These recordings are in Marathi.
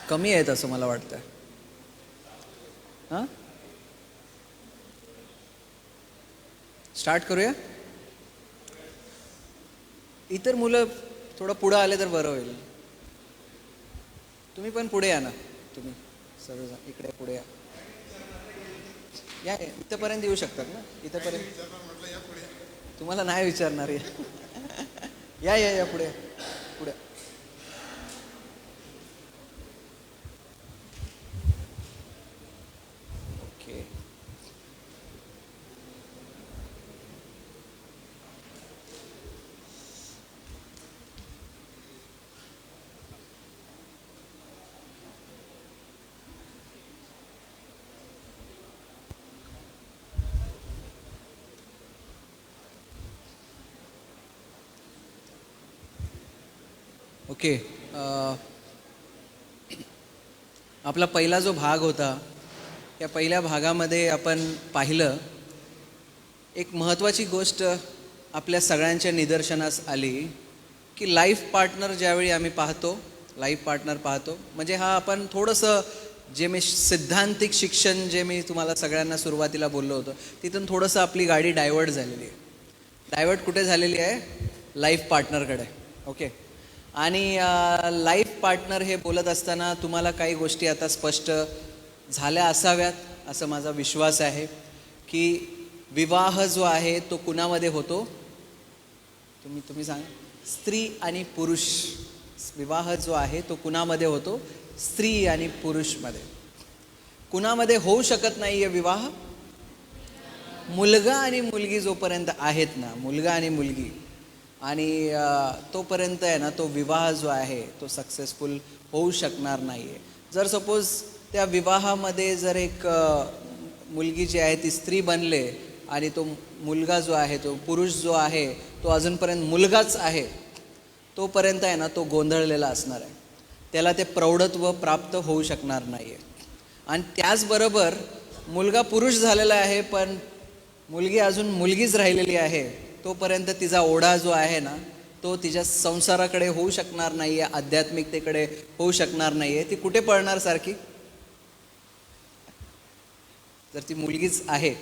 कमी आहेत असं मला वाटतं. हां, स्टार्ट करूया. इतर मुलं थोडं पुढं आले तर बरं होईल. तुम्ही पण पुढे या ना. तुम्ही सर्वजण इकडे पुढे या. या इथंपर्यंत येऊ शकतात ना. इथंपर्यंत तुम्हाला नाही विचारणार. या या या पुढे पुढे. ओके. ओके. आपला पहिला जो भाग होता त्या पहिल्या भागामध्ये आपण पाहिलं एक महत्त्वाची गोष्ट आपल्या सगळ्यांच्या निदर्शनास आली की लाईफ पार्टनर ज्यावेळी आम्ही पाहतो, लाईफ पार्टनर पाहतो म्हणजे हा आपण थोडंसं जे मी सिद्धांतिक शिक्षण जे मी तुम्हाला सगळ्यांना सुरुवातीला बोललो होतो तिथून थोडंसं आपली गाडी डायव्हर्ट झालेली आहे. डायव्हर्ट कुठे झालेली आहे? लाईफ पार्टनरकडे. ओके. आणि लाईफ पार्टनर हे बोलत असताना तुम्हाला काही गोष्टी आता स्पष्ट झाल्या असाव्यात असं माझा विश्वास आहे की विवाह जो आहे तो कुणामध्ये होतो? तुम्ही सांगा. स्त्री आणि पुरुष. विवाह जो आहे तो कुणामध्ये होतो? स्त्री आणि पुरुषमध्ये. कुणामध्ये होऊ शकत नाही आहे विवाह? मुलगा आणि मुलगी जोपर्यंत आहेत ना, मुलगा आणि मुलगी, आणि तोपर्यंत आहे ना तो विवाह जो आहे तो सक्सेसफुल होऊ शकणार नाही आहे. जर सपोज त्या विवाहामध्ये जर एक मुलगी जी आहे ती स्त्री बनले आणि तो मुलगा जो आहे तो पुरुष जो आहे तो अजूनपर्यंत मुलगाच आहे, तोपर्यंत आहे ना तो गोंधळलेला असणार आहे. त्याला ते प्रौढत्व प्राप्त होऊ शकणार नाही आहे. आणि त्याचबरोबर मुलगा पुरुष झालेला आहे पण मुलगी अजून मुलगीच राहिलेली आहे, तोपर्यंत तिचा ओढा जो आहे ना तो तिच्या संसाराकडे होऊ शकणार नाही आहे, आध्यात्मिकतेकडे होऊ शकणार नाही आहे. ती कुठे पळणार सारखी? जर ती मुलगीच आहे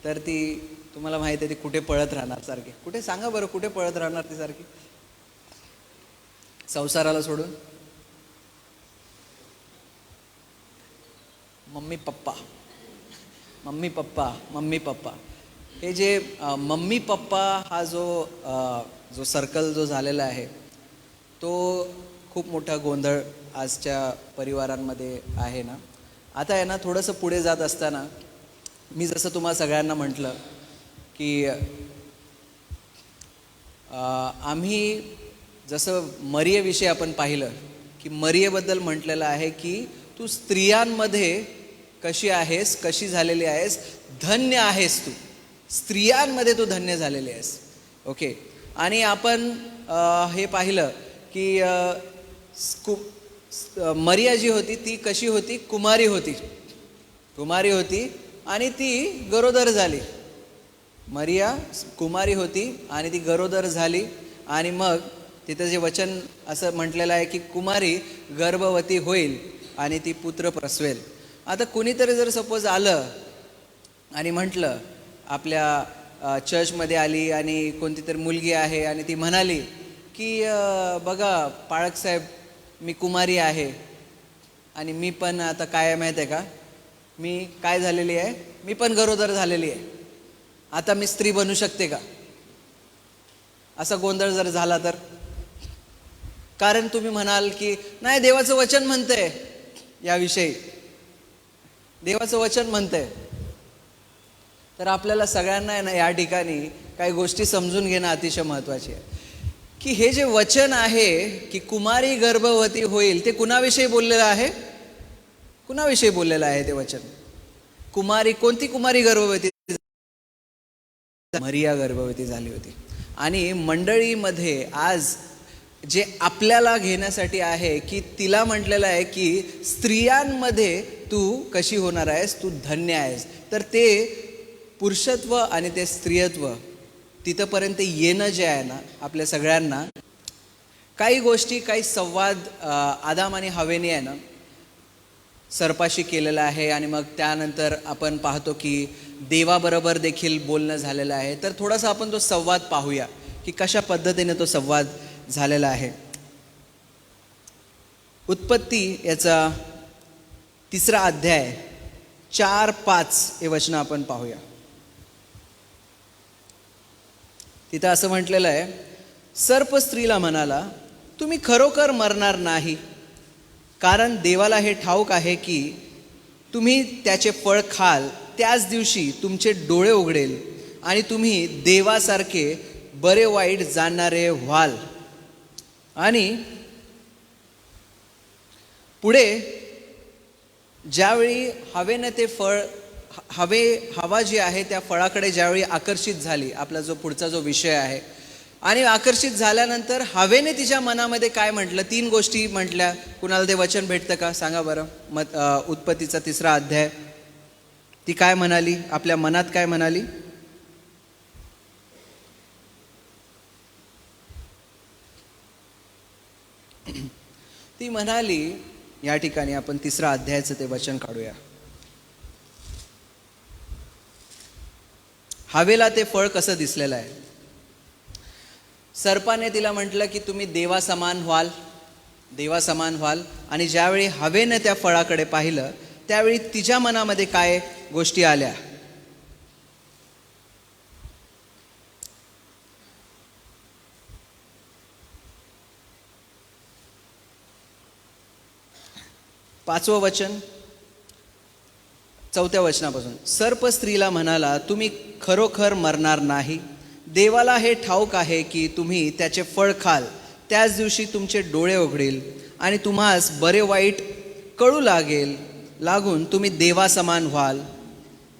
तर ती तुम्हाला माहिती आहे ती कुठे पळत राहणार सारखी? कुठे सांगा बरं, कुठे पळत राहणार ती सारखी संसाराला सोडून? Mummy papa, mummy papa, mummy papa. हे जे मम्मी पप्पा हा जो सर्कल जो झालेला आहे तो खूप मोठा गोंधळ आजच्या परिवारांमध्ये आहे ना. आता आहे ना थोडंसं पुढे जात असताना मी जसं तुम्हाला सगळ्यांना म्हटलं की आम्ही जसं मरियेविषयी आपण पाहिलं की मरियेबद्दल म्हटलेलं आहे की तू स्त्रियांमध्ये कशी आहेस, कशी झालेली आहेस, धन्य आहेस तू. स्त्रियांमध्ये तू धन्य झालेली आहेस. ओके. आणि आपण हे पाहिलं की मरिया जी होती ती कशी होती? कुमारी होती. कुमारी होती आणि ती गरोदर झाली. मरिया कुमारी होती आणि ती गरोदर झाली. आणि मग तिथं जे वचन असं म्हटलेलं आहे की कुमारी गर्भवती होईल आणि ती पुत्र प्रसवेल. आता कुणीतरी जर सपोज आलं आणि म्हटलं, आपल्या चर्चमध्ये आली आणि कोणती तरी मुलगी आहे आणि ती म्हणाली की बघा पाळक साहेब, मी कुमारी आहे आणि मी पण आता काय माहीत आहे का, मी काय झालेली आहे, मी पण गरोदर झालेली आहे, आता मी स्त्री बनू शकते का? असा गोंधळ जर झाला तर? कारण तुम्ही म्हणाल की नाही, देवाचं वचन म्हणतंय याविषयी, देवाचं वचन म्हणतंय. तर आपल्याला सगळ्यांना आहे ना या ठिकाणी काही गोष्टी समजून घेणं अतिशय महत्त्वाचे आहे की हे जे वचन आहे की कुमारी गर्भवती होईल ते कुणाविषयी बोललेलं आहे? कुणाविषयी बोललेलं आहे ते वचन? कुमारी, कोणती कुमारी गर्भवती? मरिया गर्भवती झाली होती. आणि मंडळीमध्ये आज जे आपल्याला घेण्यासाठी आहे की तिला म्हटलेलं आहे की स्त्रियांमध्ये तू कशी होणार आहेस, तू धन्य आहेस. तर ते पुरुषत्व आणि ते स्त्रियत्व तिथंपर्यंत येणं जे आहे ना, आपल्या सगळ्यांना काही गोष्टी, काही संवाद आदाम आणि हवेने आहे ना सर्पाशी केलेलं आहे आणि मग त्यानंतर आपण पाहतो की देवाबरोबर देखील बोलणं झालेलं आहे. तर थोडासा आपण तो संवाद पाहूया की कशा पद्धतीने तो संवाद झालेला आहे. उत्पत्ती याचा 3रा अध्याय 4-5 हे वचन आपण पाहूया. तिथं असं म्हटलेलं आहे, सर्प स्त्रीला म्हणाला, तुम्ही खरोखर मरणार नाही, कारण देवाला हे ठाऊक आहे की तुम्ही त्याचे फळ खाल त्याच दिवशी तुमचे डोळे उघडेल आणि तुम्ही देवासारखे बरे वाईट जाणणारे व्हाल. आणि पुढे ज्यावेळी हवेनं ते फळ हवा जी आहे त्या फळाकडे ज्यावेळी आकर्षित झाली, आपला जो पुढचा जो विषय आहे, आणि आकर्षित झाल्यानंतर हवेने तिच्या मनामध्ये काय म्हटलं, 3 गोष्टी म्हटल्या. कुणाला ते वचन भेटतं का सांगा बरं. उत्पत्तीचा 3रा अध्याय, ती काय म्हणाली, आपल्या मनात काय म्हणाली? ती म्हणाली, या ठिकाणी आपण 3रा अध्यायाचं ते वचन काढूया. हवेला ते फळ कसं दिसलेलं आहे? सर्पाने तिला म्हटलं की तुम्ही देवासमान व्हाल, देवासमान व्हाल. आणि ज्यावेळी हवेनं त्या फळाकडे पाहिलं त्यावेळी तिच्या मनामध्ये काय गोष्टी आल्या? पाचवं वचन, 4थ्या वचनापासून. सर्प स्त्रीला म्हणाला, तुम्ही खरोखर मरणार नाही, देवाला हे ठाऊक आहे की तुम्ही त्याचे फळ खाल त्याच दिवशी तुमचे डोळे उघडेल आणि तुम्हास बरे वाईट कळू लागून तुम्ही देवासमान व्हाल.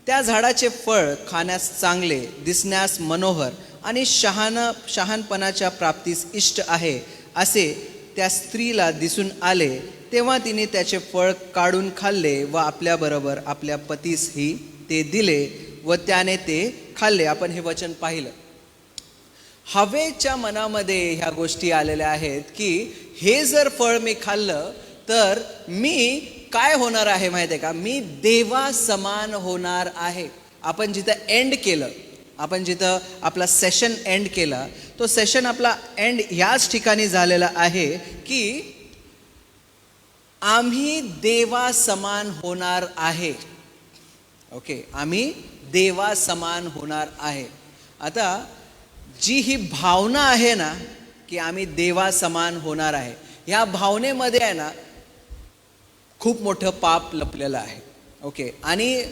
त्या झाडाचे फळ खाण्यास चांगले, दिसण्यास मनोहर आणि शहाणपणाच्या प्राप्तीस इष्ट आहे असे त्या स्त्रीला दिसून आले. तेव्हा तिने त्याचे फळ काढून खाल्ले व आपल्याबरोबर आपल्या पतीसही ते दिले व त्याने ते खाल्ले. आपण हे वचन पाहिलं. हवेच्या मनामध्ये ह्या गोष्टी आलेल्या आहेत की हे जर फळ मी खाल्लं तर मी काय होणार आहे माहिती आहे का? मी देवा समान होणार आहे. आपण जिथं एंड केलं, आपण जिथं आपला सेशन एंड केला, तो सेशन आपला एंड ह्याच ठिकाणी झालेला आहे की आम्ही देवा समान होणार आहे. ओके, आम्ही देवा समान होणार आहे. आता जी ही भावना आहे ना की आम्ही देवा समान होणार आहे, ह्या भावनेमध्ये आहे ना खूप मोठं पाप लपलेलं आहे. ओके, आणि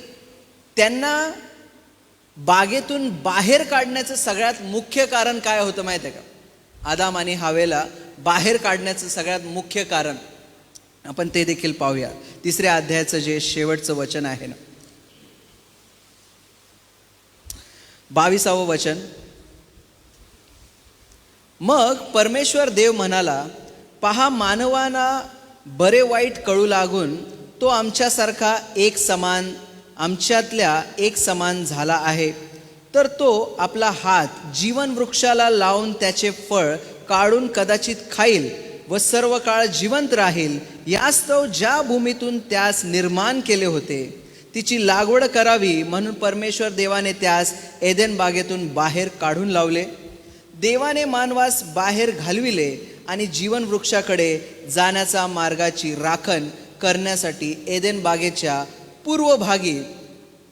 त्यांना बागेतून बाहेर काढण्याचं सगळ्यात मुख्य कारण काय होतं माहिती आहे का? आदाम आणि हवेला बाहेर काढण्याचं सगळ्यात मुख्य कारण आपण ते देखील पाहूया. 3ऱ्या अध्यायाचं जे शेवटचं वचन आहे ना, 22वं वचन. मग परमेश्वर देव म्हणाला, पहा, मानवाला बरे वाईट कळू लागून तो आमच्यातल्या एक समान झाला आहे. तर तो आपला हात जीवन वृक्षाला लावून त्याचे फळ काढून कदाचित खाईल व सर्व काळ जिवंत राहील. यास्तव ज्या भूमीतून त्यास निर्माण केले होते तिची लागवड करावी म्हणून परमेश्वर देवाने त्यास एदेन बागेतून बाहेर काढून लावले. देवाने मानवास बाहेर घालविले आणि जीवन वृक्षाकडे जाण्याचा मार्गाची राखण करण्यासाठी एदेन बागेच्या पूर्व भागी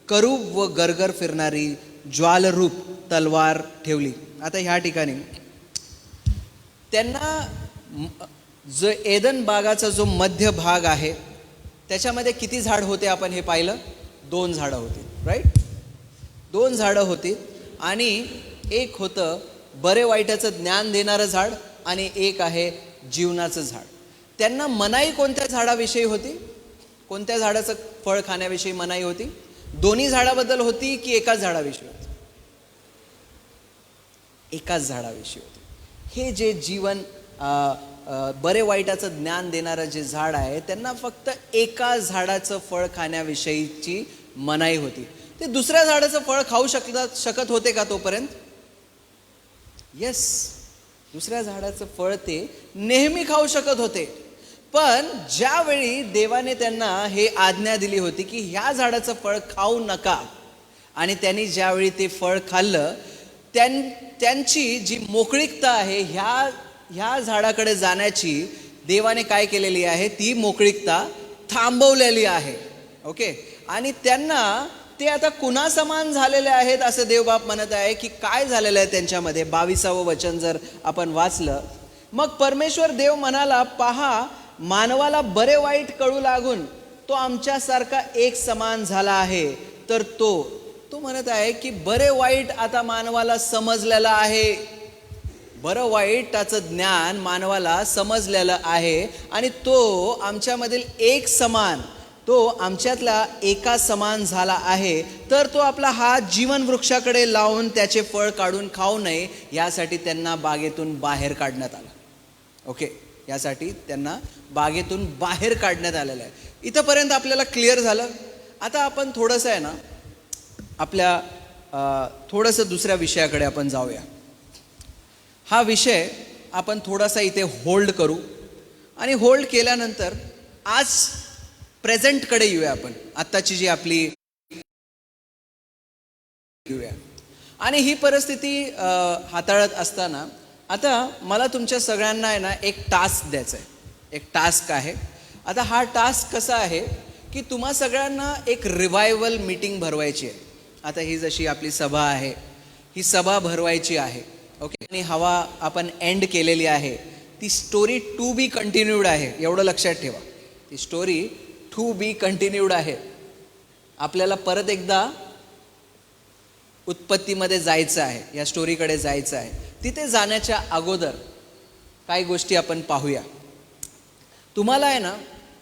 करूब व गरगर फिरणारी ज्वालरूप तलवार ठेवली. आता ह्या ठिकाणी त्यांना जो एदन बागाचा जो मध्य भाग आहे त्याच्यामध्ये किती झाड होते आपण हे पाहिलं? 2 झाडं होती, राईट? 2 झाडं होती आणि एक होतं बरे वाईटाचं ज्ञान देणारं झाड आणि एक आहे जीवनाचं झाड. त्यांना मनाई कोणत्या झाडाविषयी होती? कोणत्या झाडाचं फळ खाण्याविषयी मनाई होती? दोन्ही झाडाबद्दल होती की एकाच झाडाविषयी होती? एकाच झाडाविषयी होती. हे जे जीवन बरे वाईटाचं ज्ञान देणारं जे झाड आहे त्यांना फक्त एका झाडाचं फळ खाण्याविषयीची मनाई होती. ते दुसऱ्या झाडाचं फळ खाऊ शकत होते का तोपर्यंत? येस, दुसऱ्या झाडाचं फळ ते नेहमी खाऊ शकत होते. पण ज्यावेळी देवाने त्यांना हे आज्ञा दिली होती की ह्या झाडाचं फळ खाऊ नका, आणि त्यांनी ज्यावेळी ते फळ खाल्लं, त्यांची जी मोकळीकता आहे ह्या झाडाकडे जाण्याची, देवाने काय केलेली आहे, ती मोकळीकता थांबवलेली आहे. ओके. आणि त्यांना ते आता कुणा समान झालेले आहेत असं देवबाप म्हणत आहे की काय झालेलं आहे त्यांच्यामध्ये. 22वं वचन जर आपण वाचलं, मग परमेश्वर देव म्हणाला, पहा, मानवाला बरे वाईट कळू लागून तो आमच्यासारखा एक समान झाला आहे. तर तो म्हणत आहे की बरे वाईट आता मानवाला समजलेलं आहे. बरं वाईटाचं ज्ञान मानवाला समजलेलं आहे, आणि तो आमच्यामधील एक समान, तो आमच्यातला एका समान झाला आहे. तर तो आपला हात जीवन वृक्षाकडे लावून त्याचे फळ काढून खाऊ नये, यासाठी त्यांना बागेतून बाहेर काढण्यात आलं. ओके, यासाठी त्यांना बागेतून बाहेर काढण्यात आलेलं आहे. इथंपर्यंत आपल्याला क्लिअर झालं. आता आपण थोडंसं आहे ना, आपल्या थोडंसं दुसऱ्या विषयाकडे आपण जाऊया. हा विषय आपण थोडासा इथे होल्ड करू, आणि होल्ड केल्यानंतर आज प्रेझेंटकडे येऊया. आपण आत्ताची जी आपली घेऊया. आणि ही परिस्थिती हाताळत असताना आता मला तुमच्या सगळ्यांना आहे ना एक टास्क द्यायचा आहे. एक टास्क आहे. आता हा टास्क कसा आहे की तुम्हा सगळ्यांना एक रिवायवल मीटिंग भरवायची आहे. आता ही जशी आपली सभा आहे, ही सभा भरवायची आहे. ओके. आणि हवा आपण एंड केलेली आहे. ती स्टोरी टू बी कंटिन्यूड आहे, एवढं लक्षात ठेवा. ती स्टोरी टू बी कंटिन्यूड आहे. आपल्याला परत एकदा उत्पत्तीमध्ये जायचं आहे, या स्टोरीकडे जायचं आहे. तिथे जाण्याच्या अगोदर काही गोष्टी आपण पाहूया. तुम्हाला आहे ना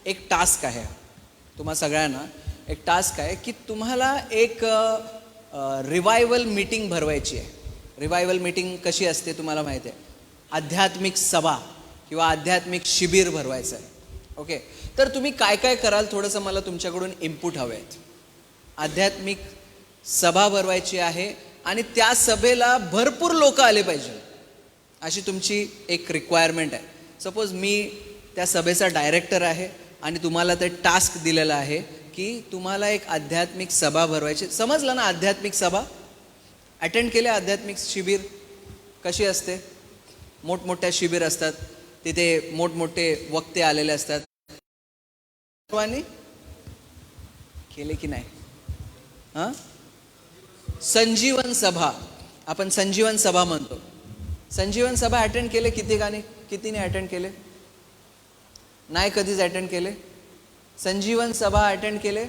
एक टास्क आहे, तुम्हा सगळ्यांना एक टास्क आहे की तुम्हाला एक रिवायवल मीटिंग भरवायची आहे. रिवायवल मीटिंग कशी असते तुम्हाला माहिती आहे. आध्यात्मिक सभा किंवा आध्यात्मिक शिबिर भरवायचं आहे. ओके. तर तुम्ही काय काय कराल, थोडंसं मला तुमच्याकडून इनपुट हवे आहेत. आध्यात्मिक सभा भरवायची आहे, आणि त्या सभेला भरपूर लोक आले पाहिजे, अशी तुमची एक रिक्वायरमेंट आहे. सपोज मी त्या सभेचा डायरेक्टर आहे, आणि तुम्हाला ते टास्क दिलेलं आहे की तुम्हाला एक आध्यात्मिक सभा भरवायची. समजलं ना? आध्यात्मिक सभा अटेंड केले. आध्यात्मिक शिबिर कशी असते? मोठमोठ्या शिबिर असतात, तिथे मोठमोठे वक्ते आलेले असतात. सर्वांनी केले की नाही? हां, संजीवन सभा, आपण संजीवन सभा म्हणतो. संजीवन सभा अटेंड केले कितीने अटेंड केले? नाही कधीच अटेंड केले. संजीवन सभा अटेंड केले.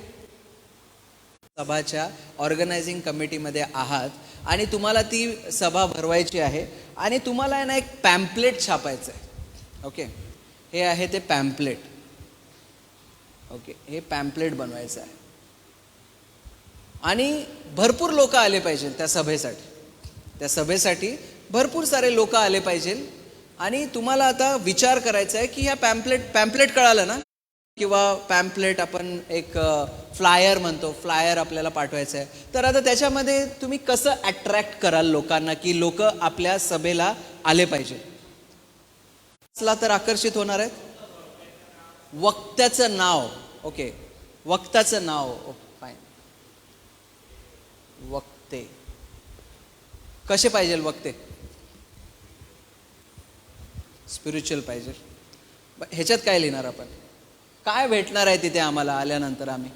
सभाच्या ऑर्गनायझिंग कमिटीमध्ये आहात, आणि तुम्हाला ती सभा भरवायची आहे, आणि तुम्हाला आहे ना एक पॅम्पलेट छापायचं आहे. ओके. हे आहे ते पॅम्पलेट. ओके. हे पॅम्पलेट बनवायचं आहे, आणि भरपूर लोक आले पाहिजे त्या सभेसाठी. त्या सभेसाठी भरपूर सारे लोक आले पाहिजे. आणि तुम्हाला आता विचार करायचा आहे की ह्या पॅम्पलेट कळालं ना, किंवा पॅम्पलेट आपण एक फ्लायर म्हणतो, फ्लायर आपल्याला पाठवायचं आहे. तर आता त्याच्यामध्ये तुम्ही कसं अट्रॅक्ट कराल लोकांना की लोक आपल्या सभेला आले पाहिजे. तर आकर्षित होणार आहेत. वक्त्याचं नाव. ओके. वक्त्याचं नाव. फाईन. वक्ते कसे पाहिजे? वक्ते स्पिरिच्युअल पाहिजे. ह्याच्यात काय लिहिणार आपण? काय भेटणार आहे तिथे आम्हाला आल्यानंतर? आम्ही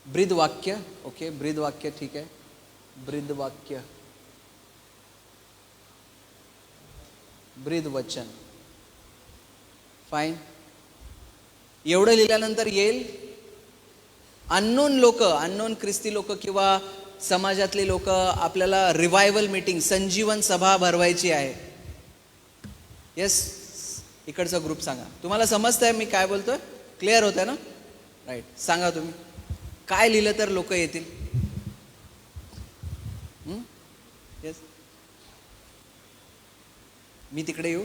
ब्रीद वाक्य. ओके. ब्रीद वाक्य ठीक आहे. ब्रीद वाक्य, ब्रीद वचन. फाईन. एवढं लिहिल्यानंतर येईल अननोन लोक, अननोन ख्रिस्ती लोक किंवा समाजातले लोक आपल्याला रिवायवल मीटिंग, संजीवन सभा भरवायची आहे. येस, इकडचा ग्रुप सांगा. तुम्हाला समजतंय मी काय बोलतोय? क्लिअर होतंय ना? राईट. सांगा तुम्ही काय लिहिलं तर लोक येतील. येस, मी तिकडे येऊ?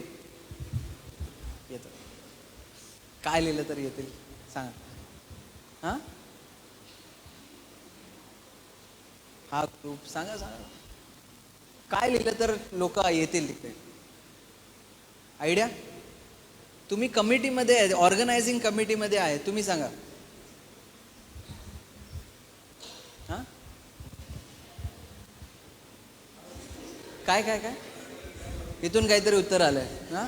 येतो. काय लिहिलं तर येतील सांगा. हां, हा ग्रुप सांगा. काय लिहिलं तर लोक येतील तिकडे? आयडिया? तुम्ही कमिटीमध्ये आहे, ऑर्गनायझिंग कमिटीमध्ये आहे, तुम्ही सांगा. हां, काय काय काय इथून काहीतरी उत्तर आलंय. हां,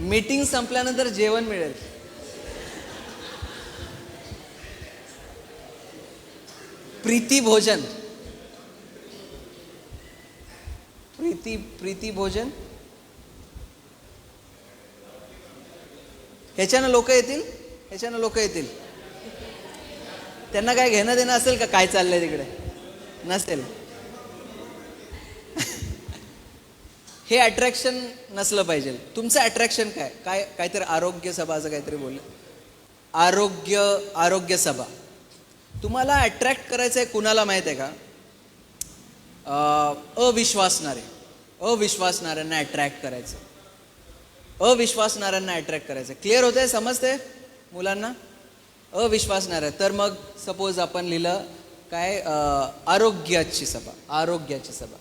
मीटिंग संपल्यानंतर जेवण मिळेल. प्रीती भोजन, प्रीती भोजन, ह्याच्यानं लोक येतील, ह्याच्यानं लोक येतील. त्यांना काय घेणं देणं असेल का काय चाललंय तिकडे? नसेल. हे अट्रॅक्शन नसलं पाहिजे. तुमचं अट्रॅक्शन काय काय? काहीतरी आरोग्य सभा असं काहीतरी बोललं. आरोग्य सभा. तुम्हाला अट्रॅक्ट करायचं आहे कुणाला माहित आहे का? अविश्वासणाऱ्यांना अट्रॅक्ट करायचं. अविश्वासणाऱ्यांना अट्रॅक्ट करायचं. क्लिअर होतंय? समजते मुलांना? अविश्वासणारे. तर मग सपोज आपण लिहिलं काय, आरोग्याची सभा. आरोग्याची सभा,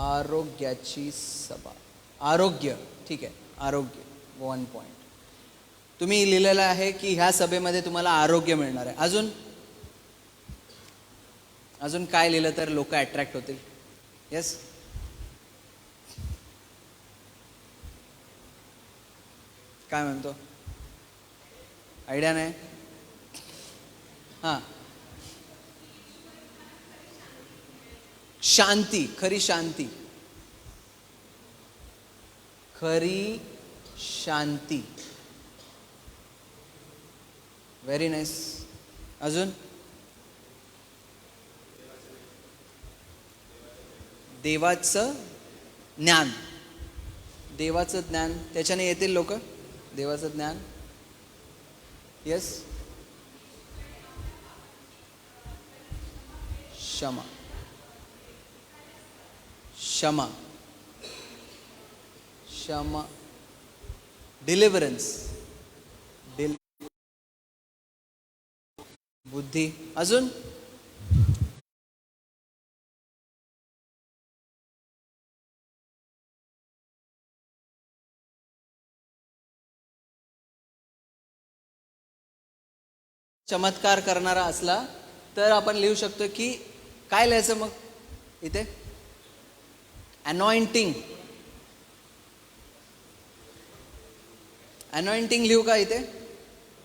आरोग्याची सभा, आरोग्य. ठीक आहे, आरोग्य 1 पॉइंट तुम्ही लिहिलेलं आहे की ह्या सभेमध्ये तुम्हाला आरोग्य मिळणार आहे. अजून अजून काय लिहिलं तर लोक अट्रॅक्ट होतील? येस, काय म्हणतो? आयडिया नाही? हां, शांती, खरी शांती, खरी शांती. Very nice. अजून? देवाचं ज्ञान, देवाचं ज्ञान, त्याच्याने येतील लोक. देवाचं ज्ञान. येस, क्षमा, क्षमा, क्षमा, डिलिव्हरन्स, बुद्धी. अजून? चमत्कार करणारा असला तर आपण लिहू शकतो की काय लिहायचं मग इथे? अनॉइंटिंग. अनॉइंटिंग लिहू का इथे?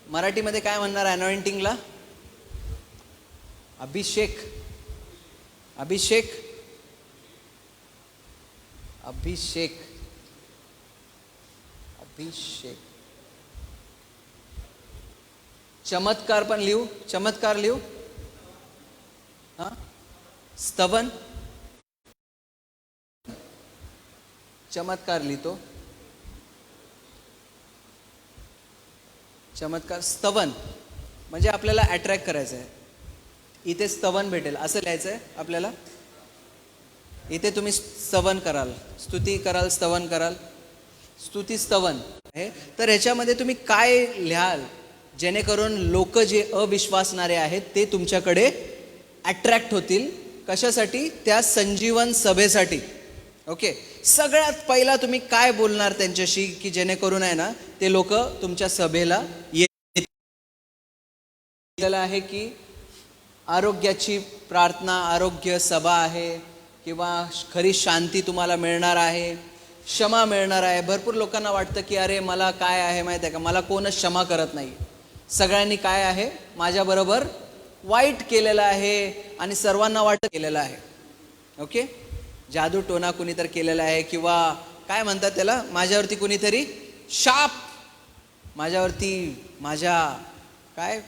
मराठीमध्ये काय म्हणणार अनॉइंटिंगला? अभिषेक, अभिषेक, अभिषेक, अभिषेक. चमत्कार पण लिहू, चमत्कार लिहू. हा, स्तवन, चमत्कार लिहितो. चमत्कार, स्तवन म्हणजे आपल्याला अट्रॅक्ट करायचं आहे. इथे स्तवन भेटेल असं लिहायचं आहे आपल्याला. इथे तुम्ही स्तवन कराल, स्तुती कराल, स्तवन कराल, स्तुती स्तवन आहे. तर ह्याच्यामध्ये तुम्ही काय लिहाल जेणेकरून लोक जे अविश्वासणारे आहेत ते तुमच्याकडे अट्रॅक्ट होतील? कशासाठी? त्या संजीवन सभेसाठी. ओके, सगळ्यात पहिला तुम्ही काय बोलणार त्यांच्याशी की जेणेकरून आहे ना ते लोक तुमच्या सभेला येतील? आहे की आरोग्याची प्रार्थना, आरोग्य सभा आहे, किंवा खरी शांती तुम्हाला मिळणार आहे, क्षमा मिळणार आहे. भरपूर लोकांना वाटतं की अरे मला काय आहे माहिती आहे का, मला कोणच क्षमा करत नाही. सगळ्यांनी काय आहे माझ्याबरोबर वाईट केलेलं आहे आणि सर्वांना वाटत केलेलं आहे. ओके, जादू टोना कुणीतरी केलेला आहे, किंवा काय म्हणतात त्याला, माझ्यावरती कुणीतरी शाप, माझ्यावरती माझ्या काय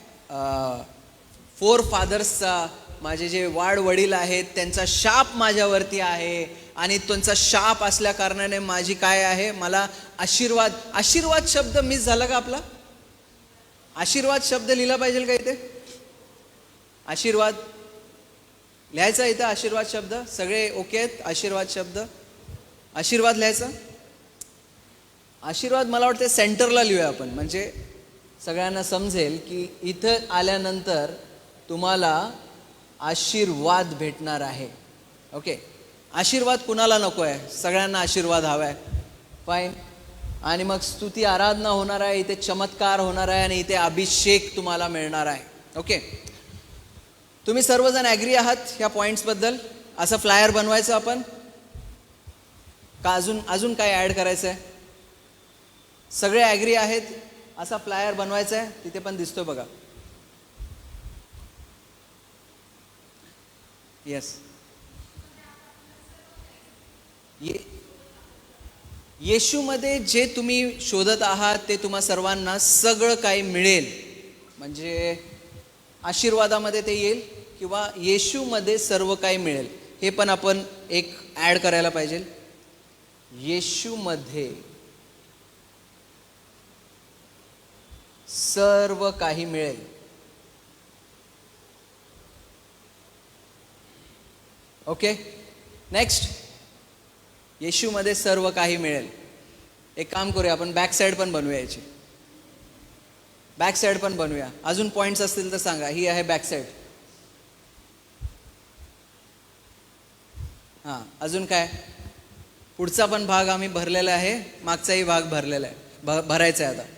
फोर फादर्सचा, माझे जे वाड वडील आहेत त्यांचा शाप माझ्यावरती आहे, आणि त्यांचा शाप असल्या कारणाने माझी काय आहे, मला आशीर्वाद. आशीर्वाद शब्द मिस झाला का आपला? आशीर्वाद शब्द लिहिला पाहिजे का इथे? आशीर्वाद लिहायचा इथं, आशीर्वाद शब्द. सगळे ओके आहेत? आशीर्वाद शब्द, आशीर्वाद लिहायचा. आशीर्वाद मला वाटतं सेंटरला लिहूया आपण, म्हणजे सगळ्यांना समजेल की इथं आल्यानंतर तुम्हाला आशीर्वाद भेटणार आहे. ओके, आशीर्वाद कुणाला नको आहे? सगळ्यांना आशीर्वाद हवा आहे. फाईन. आणि मग स्तुती आराधना होणार आहे, इथे चमत्कार होणार आहे आणि इथे अभिषेक तुम्हाला मिळणार आहे. ओके, तुम्ही सर्वजण ॲग्री आहात ह्या पॉईंट्सबद्दल? असं फ्लायर बनवायचं आपण का अजून काय ॲड करायचं आहे? सगळे ॲग्री आहेत असा फ्लायर बनवायचा आहे? तिथे पण दिसतो बघा. येस. येशूमध्ये जे तुम्ही शोधत आहात ते तुम्हा सर्वांना सगळं काही मिळेल. म्हणजे आशीर्वादामध्ये ते येईल किंवा येशूमध्ये सर्व काही मिळेल. हे पण आपण एक ॲड करायला पाहिजे. येशूमध्ये सर्व काही मिळेल. Okay, next. येशूमध्ये सर्व काही मिळेल. एक काम करूया, आपण बॅक साईड पण बनवूया. याची बॅक साईड पण बनवूया. अजून पॉईंट्स असतील तर सांगा. ही आहे बॅक साईड. हां, अजून काय? पुढचा पण भाग आम्ही भरलेला आहे, मागचाही भाग भरलेला आहे, भरायचा आहे. आता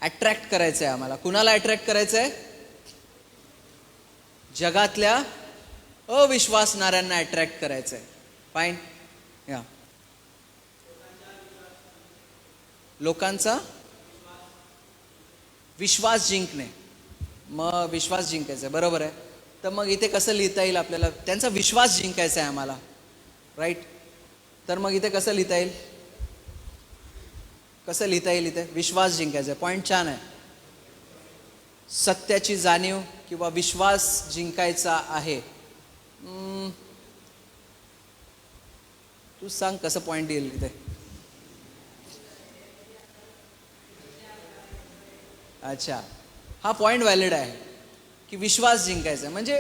अट्रॅक्ट करायचं आहे आम्हाला. कुणाला अट्रॅक्ट करायचं आहे? जगातल्या अविश्वासणाऱ्यांना अट्रॅक्ट करायचं आहे. फाईन. या लोकांचा विश्वास जिंकणे. मग विश्वास जिंकायचा आहे, बरोबर आहे. तर मग इथे कसं लिहिता येईल आपल्याला? त्यांचा विश्वास जिंकायचा आहे आम्हाला, राईट. तर मग इथे कसं लिहिता येईल? कसं लिहिता येईल इथे? विश्वास जिंकायचा आहे. पॉईंट छान आहे. सत्याची जाणीव किंवा विश्वास जिंकायचा आहे. तू सांग कसं पॉईंट येईल इथे. अच्छा, हा पॉईंट व्हॅलिड आहे की विश्वास जिंकायचा आहे. म्हणजे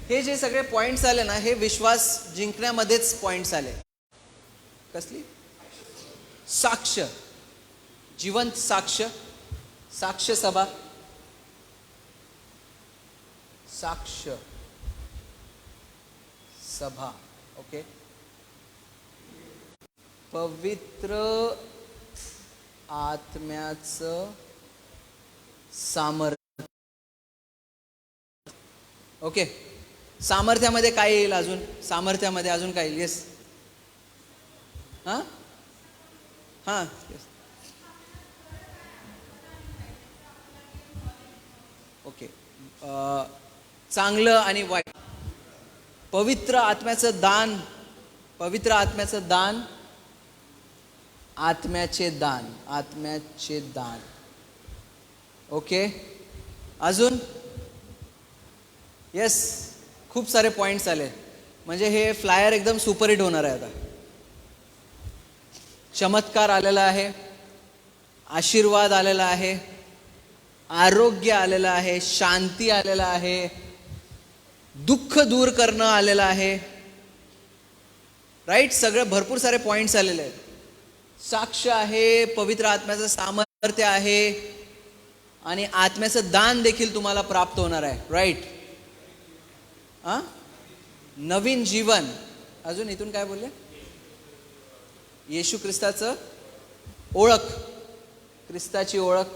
हे जे सगळे पॉईंट्स आले ना, हे विश्वास जिंकण्यामध्येच पॉईंट्स आले. कसली? साक्ष, जिवंत साक्ष, साक्ष सभा, साक्ष सभा. ओके, पवित्र आत्म्याचं सामर्थ्य. ओके, सामर्थ्यामध्ये काय येईल अजून? सामर्थ्यामध्ये अजून काय येईल? येस. हां हां, येस. ओके, चांगलं आणि वाईट. पवित्र आत्म्याचं दान, पवित्र आत्म्याचं दान, आत्म्याचे दान, आत्म्याचे दान. ओके, अजून? येस, खूप सारे पॉईंट्स आले. म्हणजे हे फ्लायर एकदम सुपरहिट होणार आहे आता. चमत्कार आलेला आहे, आशीर्वाद आलेला आहे, आरोग्य आलेलं आहे, शांती आलेला आहे, दुःख दूर करणं आलेलं आहे, राईट. सगळं भरपूर सारे पॉईंट्स आलेले आहेत. साक्ष आहे, पवित्र आत्म्याचं सामर्थ्य आहे आणि आत्म्याचं दान देखील तुम्हाला प्राप्त होणार आहे, राईट. नवीन जीवन. अजून इथून काय बोलले? येशू ख्रिस्ताचं ओळख, ख्रिस्ताची ओळख,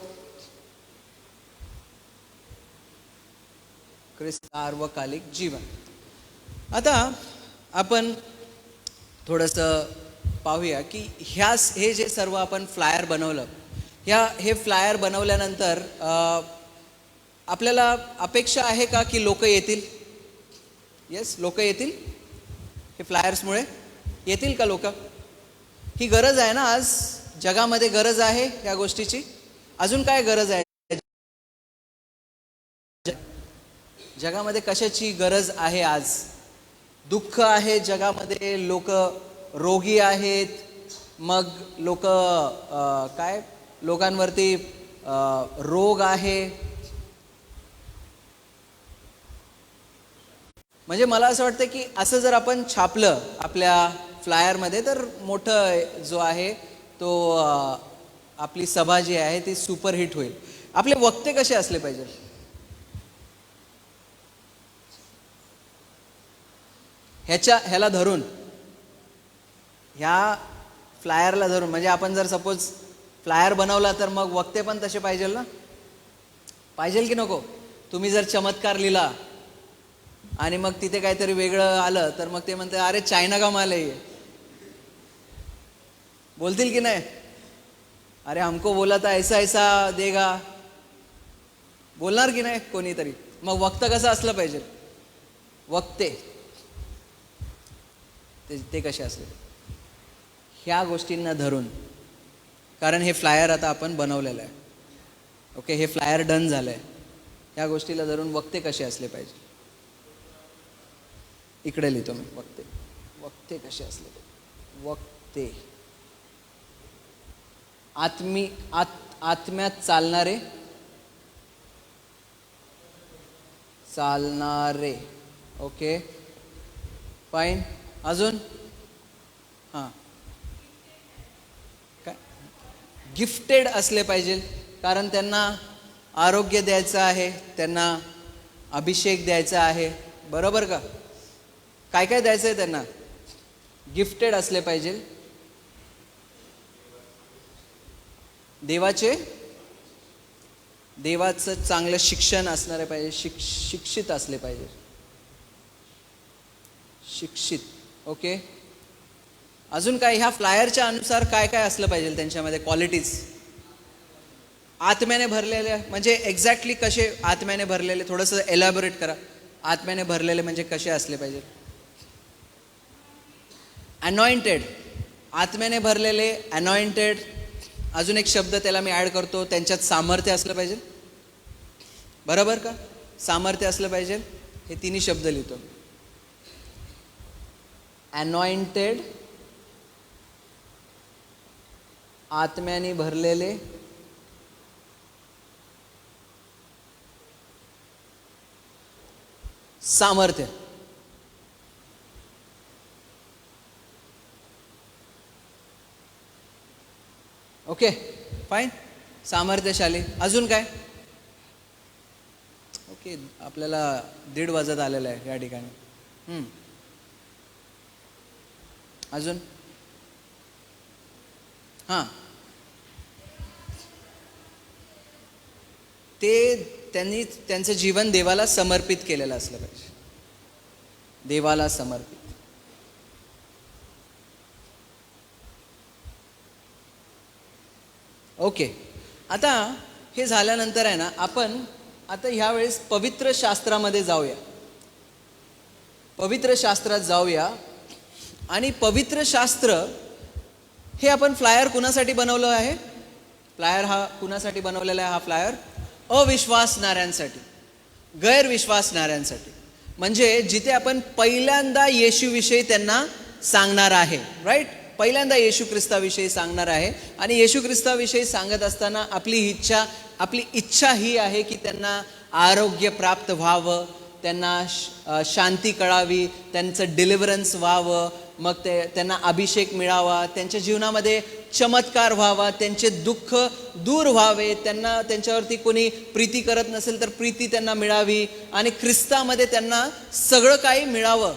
ख्रिस्त सार्वकालिक जीवन. आता आपण थोडंसं पाहूया की हे जे सर्व आपण फ्लायर बनवलं, हे फ्लायर बनवल्यानंतर आपल्याला अपेक्षा आहे का की लोक येतील? येस, लोक येतील. हे फ्लायर्समुळे येतील का लोक? ही गरज आहे ना आज जगामध्ये, गरज आहे या गोष्टीची. अजून काय गरज आहे जगामध्ये? कशाची गरज आहे आज? दुःख आहे जगामध्ये, लोक रोगी आहेत, मग लोक काय, लोकांवरती रोग आहे. म्हणजे मला असं वाटतं की असं जर आपण छापलं आपल्या फ्लायरमध्ये तर मोठं जो आहे तो आपली सभा जी आहे ती सुपरहिट होईल. आपले वक्ते कसे असले पाहिजे? ह्याला धरून ह्या फ्लायरला धरून, म्हणजे आपण जर सपोज फ्लायर बनवला तर मग वक्ते पण तसे पाहिजे ना, पाहिजे की नको. तुम्ही जर चमत्कार लिहिला आणि मग तिथे काहीतरी वेगळं आलं तर मग ते म्हणते अरे चायना का माल आहे, बोलतील की नाही. अरे हमको बोला था ऐसा ऐसा देगा, बोलणार की नाही कोणीतरी. मग वक्ता कसं असलं पाहिजे, वक्ते ते कसे असले, ह्या गोष्टींना धरून. कारण हे फ्लायर आता आपण बनवलेलं आहे, ओके, हे फ्लायर डन झालं आहे. ह्या गोष्टीला धरून वक्ते कसे असले पाहिजे. इकडे लिहितो मी वक्ते. वक्ते कसे असले पाहिजे. वक्ते आत्म्यात चालणारे, ओके फाईन. अजून हां, काय गिफ्टेड असले पाहिजे, कारण त्यांना आरोग्य द्यायचं आहे, त्यांना अभिषेक द्यायचा आहे, बरोबर का. काय काय द्यायचं आहे त्यांना, गिफ्टेड असले पाहिजे. देवाचं चांगलं शिक्षण असणारे पाहिजे, शिक्षित असले पाहिजे, शिक्षित. ओके, अजून काय ह्या फ्लायरच्या अनुसार काय काय असलं पाहिजे त्यांच्यामध्ये क्वालिटीज. आत्म्याने भरलेले म्हणजे एक्झॅक्टली कसे आत्म्याने भरलेले, थोडंसं एलॅबोरेट करा. आत्म्याने भरलेले म्हणजे कसे असले पाहिजे. अनॉइंटेड, आत्म्याने भरलेले, अनॉइंटेड. अजून एक शब्द त्याला मी ॲड करतो, त्यांच्यात सामर्थ्य असलं पाहिजे, बरोबर का. सामर्थ्य असलं पाहिजे. हे तिन्ही शब्द लिहितो. अनॉइंटेड, आत्म्याने भरलेले, सामर्थ्य. ओके फाईन, सामर्थ्यशाली. अजून काय. ओके, आपल्याला 1:30 वाजत आलेलं आहे या ठिकाणी. अजून हां, त्यांनी त्यांचं जीवन देवाला समर्पित केलेलं असलं पाहिजे, देवाला समर्पित. ओके, आता हे झाल्यानंतर आहे ना, आपण आता ह्यावेळेस पवित्र शास्त्रामध्ये जाऊया. पवित्र शास्त्रात जाऊया. आणि पवित्र शास्त्र हे आपण फ्लायर कुणासाठी बनवलं आहे. फ्लायर हा कुणासाठी बनवलेला आहे. हा फ्लायर अविश्वासणाऱ्यांसाठी, गैरविश्वासणाऱ्यांसाठी. म्हणजे जिथे आपण पहिल्यांदा येशूविषयी त्यांना सांगणार आहे, राईट. पहिल्यांदा येशू ख्रिस्ताविषयी सांगणार आहे. आणि येशू ख्रिस्ताविषयी सांगत असताना आपली इच्छा ही आहे की त्यांना आरोग्य प्राप्त व्हावं, त्यांना शांती कळावी, त्यांचं डिलिव्हरन्स व्हावं, मग त्यांना अभिषेक मिळावा, त्यांच्या जीवनामध्ये चमत्कार व्हावा, त्यांचे दुःख दूर व्हावे, त्यांना त्यांच्यावरती कोणी प्रीती करत नसेल तर प्रीती त्यांना मिळावी, आणि ख्रिस्तामध्ये त्यांना सगळं काही मिळावं.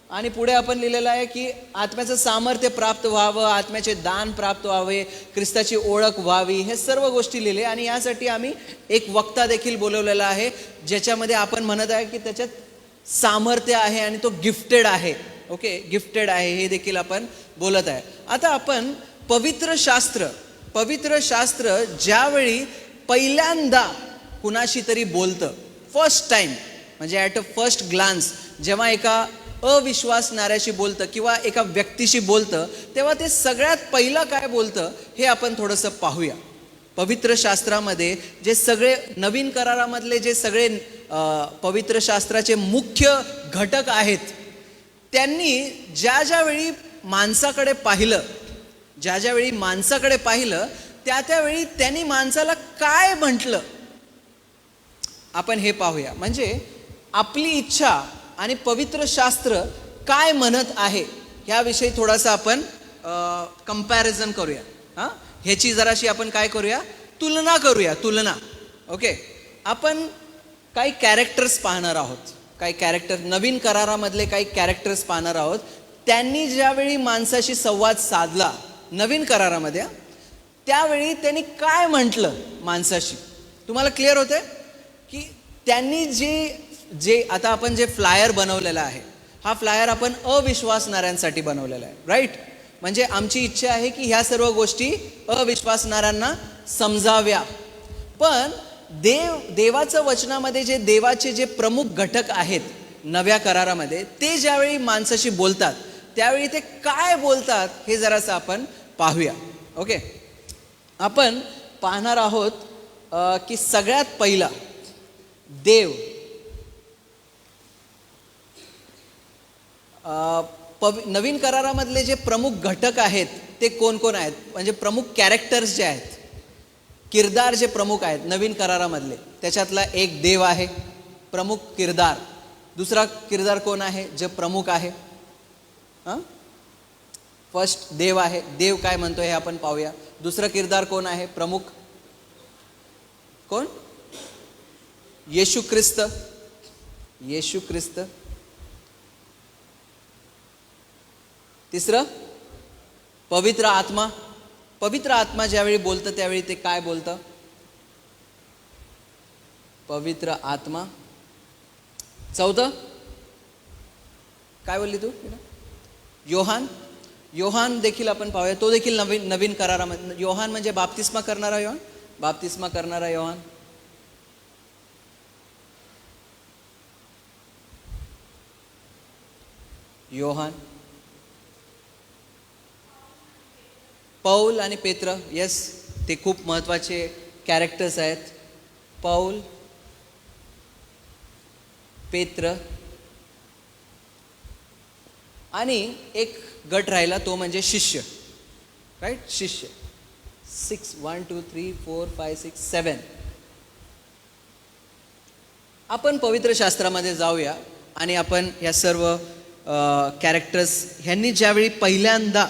आणि पुढे आपण लिहिलेलं आहे की आत्म्याचं सामर्थ्य प्राप्त व्हावं, आत्म्याचे दान प्राप्त व्हावे, ख्रिस्ताची ओळख व्हावी. हे सर्व गोष्टी लिहिले. आणि यासाठी आम्ही एक वक्ता देखील बोलवलेला आहे, ज्याच्यामध्ये आपण म्हणत आहे की त्याच्यात सामर्थ्य आहे आणि तो गिफ्टेड आहे. ओके, गिफ्टेड आहे हे देखील आपण बोलत आहे. आता आपण पवित्र शास्त्र ज्यावेळी पहिल्यांदा कुणाशी तरी बोलतं, फर्स्ट टाइम, म्हणजे ॲट अ फर्स्ट ग्लान्स, जेव्हा एका अविश्वासणाऱ्याशी बोलतं किंवा एका व्यक्तीशी बोलतं, तेव्हा ते सगळ्यात पहिलं काय बोलतं हे आपण थोडंसं पाहूया. पवित्र शास्त्रामध्ये जे सगळे नवीन करारामधले जे सगळे पवित्र शास्त्राचे मुख्य घटक आहेत, त्यांनी ज्या वेळी माणसाकडे पाहिलं, त्यावेळी त्यांनी माणसाला काय म्हटलं आपण हे पाहूया. म्हणजे आपली इच्छा आणि पवित्र शास्त्र काय म्हणत आहे ह्याविषयी थोडासा आपण कंपॅरिझन करूया. ह्याची जराशी आपण काय करूया, तुलना करूया. ओके, आपण काही कॅरेक्टर्स पाहणार आहोत, काही कॅरेक्टर, नवीन करारामधले काही कॅरेक्टर्स पाहणार आहोत. त्यांनी ज्यावेळी माणसाशी संवाद साधला नवीन करारामध्ये, त्यावेळी त्यांनी काय म्हटलं माणसाशी, तुम्हाला क्लिअर होते की त्यांनी जे आता आपण जे फ्लायर बनवलेला आहे, हा फ्लायर आपण अविश्वासणाऱ्यांसाठी बनवलेला आहे, राईट. म्हणजे आमची इच्छा आहे की ह्या सर्व गोष्टी अविश्वासणाऱ्यांना समजाव्या. पण देवाचं वचनामध्ये जे देवाचे जे प्रमुख घटक आहेत नव्या करारामध्ये, ते ज्यावेळी माणसाशी बोलतात त्यावेळी ते काय बोलतात हे जरासं आपण पाहूया. ओके, आपण पाहणार आहोत की सगळ्यात पहिला देव नवीन करारामधले जे प्रमुख घटक आहेत ते कोण कोण आहेत, म्हणजे प्रमुख कॅरेक्टर्स जे आहेत, किरदार जे प्रमुख आहेत नवीन करारामधले, त्याच्यातला एक देव आहे प्रमुख किरदार. दुसरा किरदार कोण आहे जे प्रमुख आहे? फर्स्ट देव आहे. देव काय म्हणतो हे आपण पाहूया. दुसरा किरदार कोण आहे प्रमुख? कोण? येशू ख्रिस्त. येशू ख्रिस्त. तिसरं पवित्र आत्मा. पवित्र आत्मा ज्यावेळी बोलतं त्यावेळी ते काय बोलतं? पवित्र आत्मा. चौथं काय बोलली तू? योहान. योहान देखील आपण पाहूया, तो देखील नवीन करारामध्ये. योहान म्हणजे बाप्तिस्मा करणारा योहान. बाप्तिस्मा करणारा योहान. योहान. पौल आणि पेत्र. यस, ते खूप महत्त्वाचे कॅरेक्टर्स आहेत. पौल, पेत्र, आणि एक गट राहिला तो म्हणजे शिष्य, राईट. शिष्य. 6 1 2 3 4 5 6 7. आपण पवित्र शास्त्रामध्ये जाऊया आणि आपण या सर्व कॅरेक्टर्स ह्यांनी ज्यावेळी पहिल्यांदा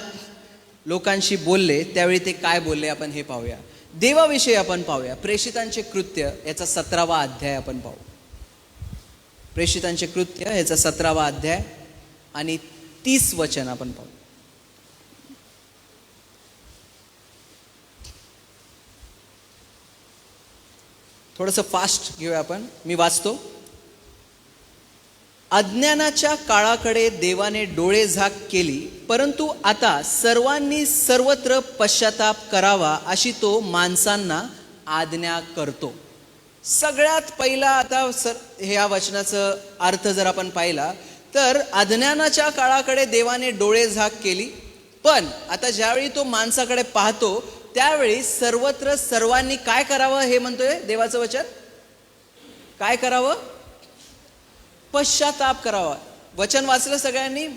लोकांशी बोलले त्यावेळी ते काय बोलले आपण हे पाहूया. देवाविषयी आपण पाहूया. प्रेषितांचे कृत्य याचा 17वा अध्याय आपण पाहू. प्रेषितांचे कृत्य याचा 17वा अध्याय आणि 30 वचन आपण पाहू. थोडंसं फास्ट घेऊया आपण. मी वाचतो. अज्ञानाच्या काळाकडे देवाने डोळे झाक केली, परंतु आता सर्वांनी सर्वत्र पश्चाताप करावा अशी तो माणसांना आज्ञा करतो. सगळ्यात पहिला आता ह्या वचनाचा अर्थ जर आपण पाहिला तर अज्ञानाच्या काळाकडे देवाने डोळे झाक केली, पण आता ज्यावेळी तो माणसाकडे पाहतो त्यावेळी सर्वत्र सर्वांनी काय करावं हे म्हणतोय देवाचं वचन. काय करावं? पश्चाताप करावा. वचन वाचलं सगळ्यांनी.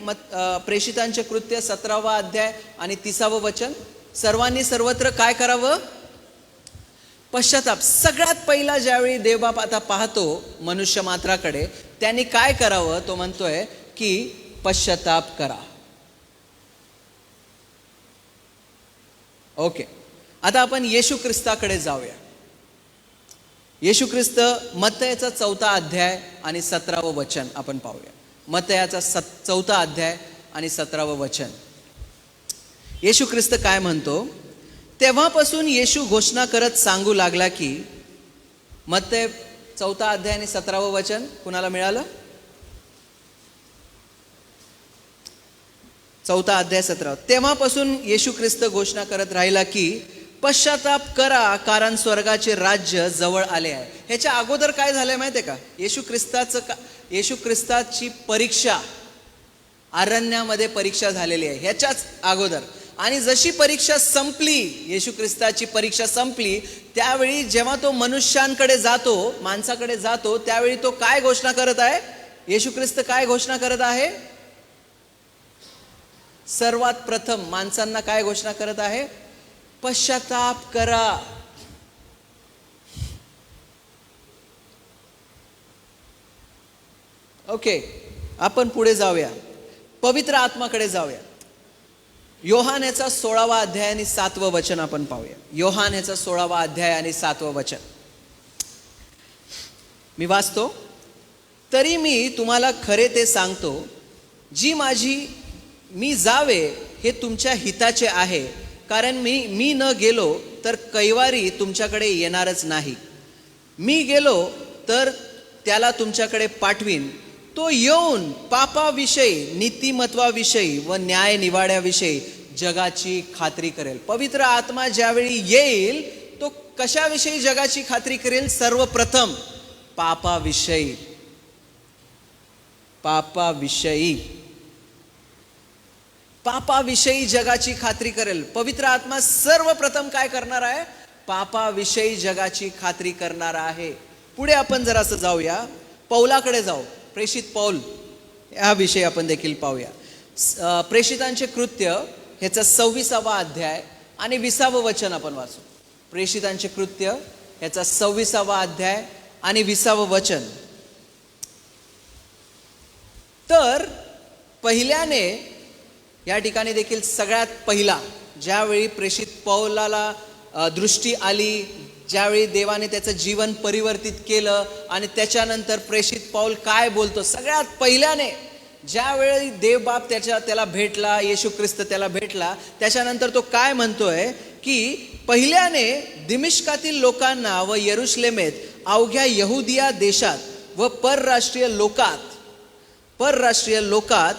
प्रेषितांचे कृत्य 17वा अध्याय आणि 30वं वचन. सर्वांनी सर्वत्र काय करावं? पश्चाताप. सगळ्यात पहिला ज्यावेळी देवबाप आता पाहतो मनुष्य मात्राकडे, त्यांनी काय करावं? तो म्हणतोय की पश्चाताप करा. ओके, आता आपण येशू ख्रिस्ताकडे जाऊया. येशू ख्रिस्त मत्तयाचा 4था अध्याय आणि 17वं वचन आपण पाहूया. मत्तयाचा 4था अध्याय आणि 17वं वचन. येशू ख्रिस्त काय म्हणतो? तेव्हापासून येशू घोषणा करत सांगू लागला की, मत्तय 4था अध्याय आणि 17वं वचन कुणाला मिळालं? 4था अध्याय 17. तेव्हापासून येशू ख्रिस्त घोषणा करत राहिला की पश्चाताप करा, कारण स्वर्गाचे राज्य जवळ आले आहे. ह्याच्या अगोदर काय झालंय माहिती आहे का? येशू ख्रिस्ताची परीक्षा अरण्यामध्ये परीक्षा झालेली आहे ह्याच्याच अगोदर. आणि जशी परीक्षा संपली, येशू ख्रिस्ताची परीक्षा संपली, त्यावेळी जेव्हा तो मनुष्यांकडे जातो, माणसाकडे जातो, त्यावेळी तो काय घोषणा करत आहे? येशू ख्रिस्त काय घोषणा करत आहे? सर्वात प्रथम माणसांना काय घोषणा करत आहे? पश्चाताप करा. ओके, आपण पुढे जाऊया. पवित्र आत्माकडे जाऊया. योहान याचा 16वा अध्याय आणि 7वं वचन आपण पाहूया. योहान याचा 16वा अध्याय आणि 7वं वचन मी वाचतो. तरी मी तुम्हाला खरे ते सांगतो, जी माझी मी जावे हे तुमच्या हिताचे आहे, कारण मी न गेलो तर कैवारी तुमच्याकडे येणारच नाही. मी गेलो तर त्याला तुमच्याकडे पाठवीन. तो येऊन पापाविषयी, नीतिमत्वाविषयी व न्याय निवाड्याविषयी जगाची खात्री करेल. पवित्र आत्मा ज्यावेळी येईल तो कशाविषयी जगाची खात्री करेल? सर्वप्रथम पापाविषयी. पापाविषयी जगाची खात्री करेल. पवित्र आत्मा सर्वप्रथम काय करणार आहे? पापाविषयी जगाची खात्री करणार आहे. पुढे आपण जरासं जाऊया, पौलाकडे जाऊ. प्रेषित पौल याविषयी आपण देखील पाहूया. प्रेषितांचे कृत्य ह्याचा 26वा अध्याय आणि 20वे वचन आपण वाचू. प्रेषितांचे कृत्य ह्याचा 26वा अध्याय आणि 20वे वचन. तर पहिल्याने या ठिकाणी देखील सगळ्यात पहिला ज्यावेळी प्रेषित पौलाला दृष्टी आली, ज्यावेळी देवाने त्याचं जीवन परिवर्तित केलं आणि त्याच्यानंतर प्रेषित पौल काय बोलतो? सगळ्यात पहिल्याने ज्यावेळी देवबाप त्याला भेटला, येशू ख्रिस्त त्याला भेटला, त्याच्यानंतर तो काय म्हणतोय की पहिल्याने दिमिश्कातील लोकांना व यरुशलेमेत अवघ्या यहुदिया देशात व परराष्ट्रीय लोकात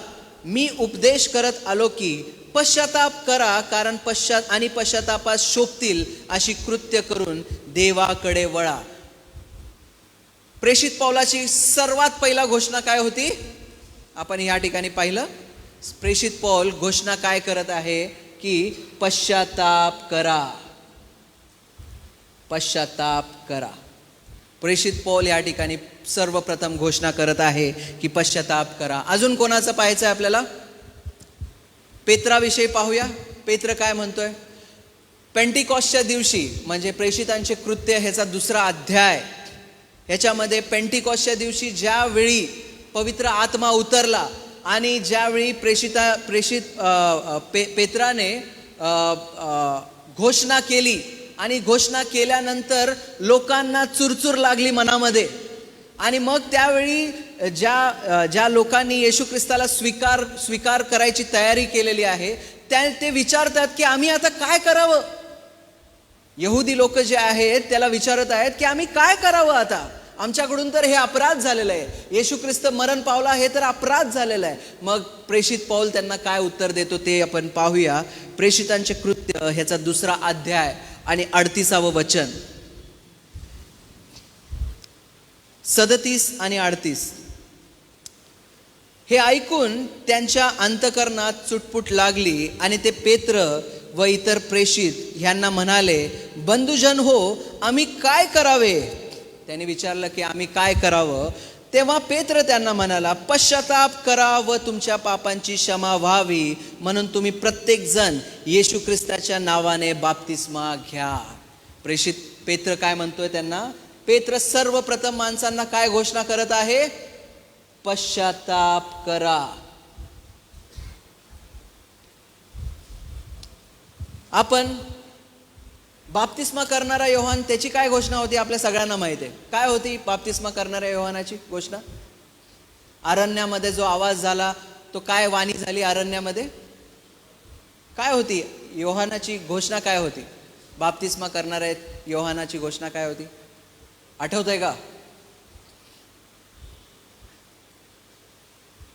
मी उपदेश करत आलो की पश्चाताप करा, कारण पश्चातापास शोभतील अशी कृत्य करून देवाकडे वळा. प्रेषित पौलाची सर्वात पहिला घोषणा काय होती? आपण या ठिकाणी पाहिलं. प्रेषित पौल घोषणा काय करत आहे की पश्चाताप करा. प्रेषित पौल या ठिकाणी सर्वप्रथम घोषणा करत आहे की पश्चाताप करा. अजून कोणाचं पाहायचं आहे आपल्याला? पेत्राविषयी पाहूया. पेत्र काय म्हणतोय? पेंटिकॉस्टच्या दिवशी, म्हणजे प्रेषितांचे कृत्य ह्याचा 2रा अध्याय, ह्याच्यामध्ये पेंटिकॉस्टच्या दिवशी ज्यावेळी पवित्र आत्मा उतरला आणि ज्यावेळी पेत्राने घोषणा केली आणि घोषणा केल्यानंतर लोकांना चुरचूर लागली मनामध्ये, आणि मग त्यावेळी ज्या लोकांनी येशू ख्रिस्ताला स्वीकार करायची तयारी केलेली आहे ते विचारतात की आम्ही आता काय करावं? यहुदी लोक जे आहेत त्याला विचारत आहेत की आम्ही काय करावं आता? आमच्याकडून तर हे अपराध झालेलं आहे. येशू ख्रिस्त मरण पावला हे तर अपराध झालेला आहे. मग प्रेषित पौल त्यांना काय उत्तर देतो ते आपण पाहूया. प्रेषितांचे कृत्य ह्याचा 2रा अध्याय आणि 38वे वचन. 37 आणि 38. हे ऐकून त्यांच्या अंतकरणात चुटपुट लागली आणि ते पेत्र व इतर प्रेषित ह्यांना म्हणाले, बंधुजन हो, आम्ही काय करावे? त्यांनी विचारलं की आम्ही काय करावं? तेव्हा पेत्र त्यांना म्हणाला, पश्चाताप करा व तुमच्या पापांची क्षमा व्हावी, म्हणून तुम्ही प्रत्येक जण येशू ख्रिस्ताच्या नावाने बाप्तिस्मा घ्या. प्रेषित पेत्र काय म्हणतोय त्यांना? पेत्र सर्वप्रथम माणसांना काय घोषणा करत आहे? पश्चाताप करा. आपण बाप्तिस्मा करणारा योहान, त्याची काय घोषणा होती आपल्या सगळ्यांना माहिती आहे. काय होती बाप्तिस्मा करणाऱ्या योहानाची घोषणा? अरण्यामध्ये जो आवाज झाला तो काय वाणी झाली अरण्यामध्ये? काय होती योहानाची घोषणा? काय होती बाप्तिस्मा करणाऱ्या योहानाची घोषणा? काय होती आठवतंय का?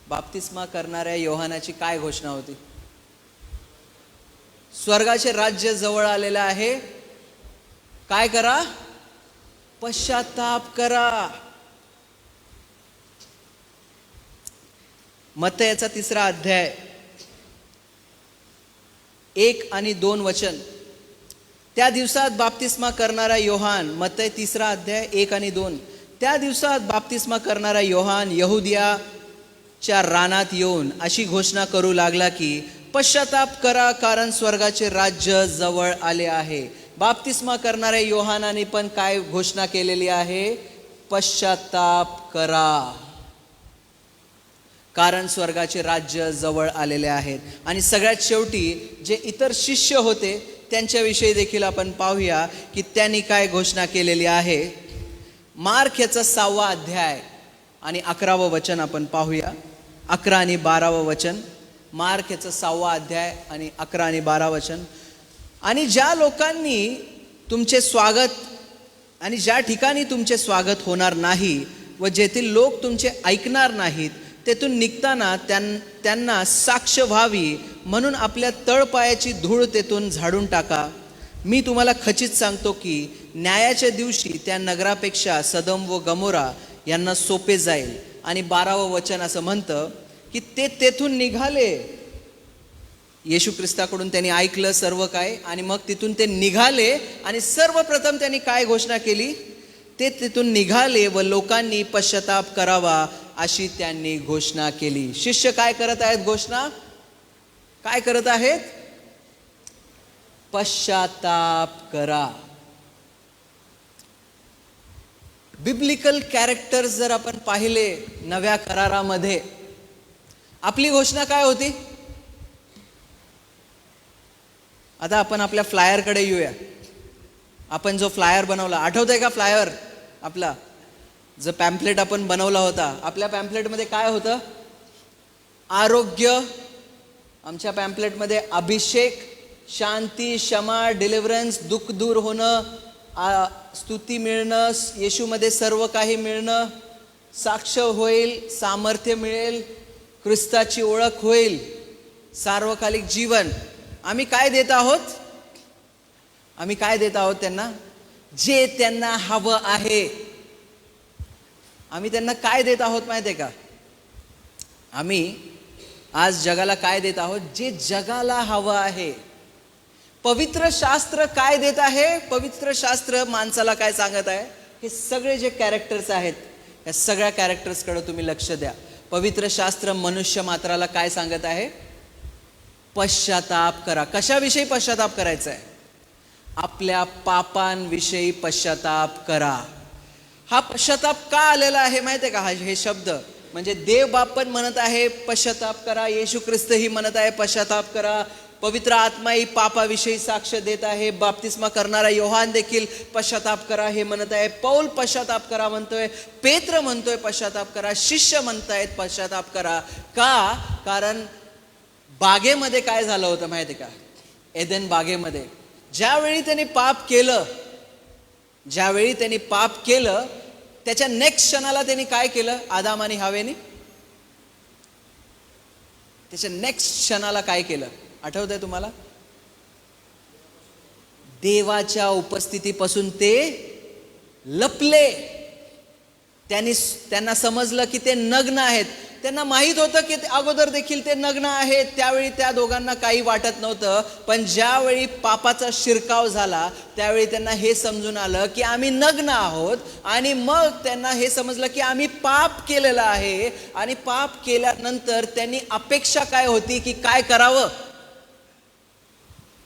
बाप्तिस्मा करणाऱ्या योहानाची काय घोषणा होती? स्वर्गाचे राज्य जवळ आलेलं आहे, काय करा? पश्चाताप करा. मत्तयाचा 3रा अध्याय 1 आणि 2 वचन. त्या दिवसात बाप्तिस्मा करणारा योहान, मत्तय 3रा अध्याय 1 आणि 2. त्या दिवसात बाप्तिस्मा करणारा योहान यहुदियाच्या रानात येऊन अशी घोषणा करू लागला की पश्चाताप करा, कारण स्वर्गाचे राज्य जवळ आले आहे. बाप्तिस्मा करणाऱ्या योहानाने पण काय घोषणा केलेली आहे? पश्चाताप करा, कारण स्वर्गाचे राज्य जवळ आलेले आहेत. आणि सगळ्यात शेवटी जे इतर शिष्य होते त्यांच्याविषयी देखील आपण पाहूया की त्यांनी काय घोषणा केलेली आहे. मार्क याचा 6वा अध्याय आणि 11वे वचन आपण पाहूया. 11 आणि 12वे वचन. मार्क याचं 6वा अध्याय आणि 11 आणि 12 वचन. आणि ज्या लोकांनी तुमचे स्वागत आणि ज्या ठिकाणी तुमचे स्वागत होणार नाही व जेथील लोक तुमचे ऐकणार नाहीत, तेथून निघताना त्यांना साक्ष व्हावी म्हणून आपल्या तळपायाची धूळ तेथून झाडून टाका. मी तुम्हाला खचित सांगतो की न्यायाच्या दिवशी त्या नगरापेक्षा सदम व गमोरा यांना सोपे जाईल. आणि 12वं वचन असं म्हणतं की ते तेथून निघाले. येशू ख्रिस्ताकडून त्यांनी ऐकलं सर्व काय, आणि मग तिथून ते निघाले आणि सर्वप्रथम त्यांनी काय घोषणा केली? ते तिथून निघाले व लोकांनी पश्चाताप करावा अशी त्यांनी घोषणा केली. शिष्य काय करत आहेत? घोषणा काय करत आहेत? पश्चाताप करा. बिब्लिकल कॅरेक्टर्स जर आपण पाहिले नव्या करारामध्ये, आपली घोषणा काय होती? आता आपण आपल्या फ्लायरकडे येऊया. आपण जो फ्लायर बनवला, आठवतंय का? फ्लायर आपला जो पॅम्पलेट आपण बनवला होता, आपल्या पॅम्पलेटमध्ये काय होतं? आरोग्य. आमच्या पॅम्पलेटमध्ये अभिषेक, शांती, क्षमा, डिलिव्हरन्स, दुःख दूर होणं, स्तुती मिळणं, येशूमध्ये सर्व काही मिळणं, साक्ष होईल, सामर्थ्य मिळेल, ख्रिस्ताची ओळख होईल, सार्वकालिक जीवन. आम्ही काय देत आहोत? आम्ही काय देत आहोत त्यांना? जे त्यांना हवं आहे. आम्ही त्यांना काय देत आहोत माहिती आहे का? आम्ही आज जगाला काय देत आहोत? जे जगाला हवं आहे. पवित्र शास्त्र काय देत आहे? पवित्र शास्त्र माणसाला काय सांगत आहे? हे सगळे जे कॅरेक्टर्स आहेत, या सगळ्या कॅरेक्टर्सकडे तुम्ही लक्ष द्या. पवित्र शास्त्र मनुष्य मात्राला काय सांगत आहे? पश्चाताप करा. कशाविषयी पश्चाताप करायचा आहे? आपल्या पापांविषयी पश्चाताप करा. हा पश्चाताप का आलेला आहे माहिती आहे का? हे शब्द म्हणजे देव बाप पण म्हणत आहे पश्चाताप करा, येशू ख्रिस्तही म्हणत आहे पश्चाताप करा, पवित्र आत्माही पापाविषयी साक्ष देत आहे, बाप्तिस्मा करणारा योहान देखील पश्चाताप करा हे म्हणत आहे, पौल पश्चाताप करा म्हणतोय, पेत्र म्हणतोय पश्चाताप करा, शिष्य म्हणतायत पश्चाताप करा. का? कारण बागेमध्ये काय झालं होतं माहिती आहे का? एदेन बागेमध्ये ज्यावेळी त्यांनी पाप केलं, त्याच्या नेक्स्ट क्षणाला त्यांनी काय केलं? आदाम आणि हवेनी त्याच्या नेक्स्ट क्षणाला काय केलं? आठवतंय तुम्हाला? देवाच्या उपस्थितीपासून ते लपले. त्यांना समजलं की ते नग्न आहेत. त्यांना माहित होतं की अगोदर देखील ते नग्न आहेत. त्यावेळी त्या दोघांना काही वाटत नव्हतं. पण ज्यावेळी पापाचा शिरकाव झाला त्यावेळी त्यांना हे समजून आलं की आम्ही नग्न आहोत. आणि मग त्यांना हे समजलं की आम्ही पाप केलेलं आहे. आणि पाप केल्यानंतर त्यांनी अपेक्षा काय होती की काय करावं?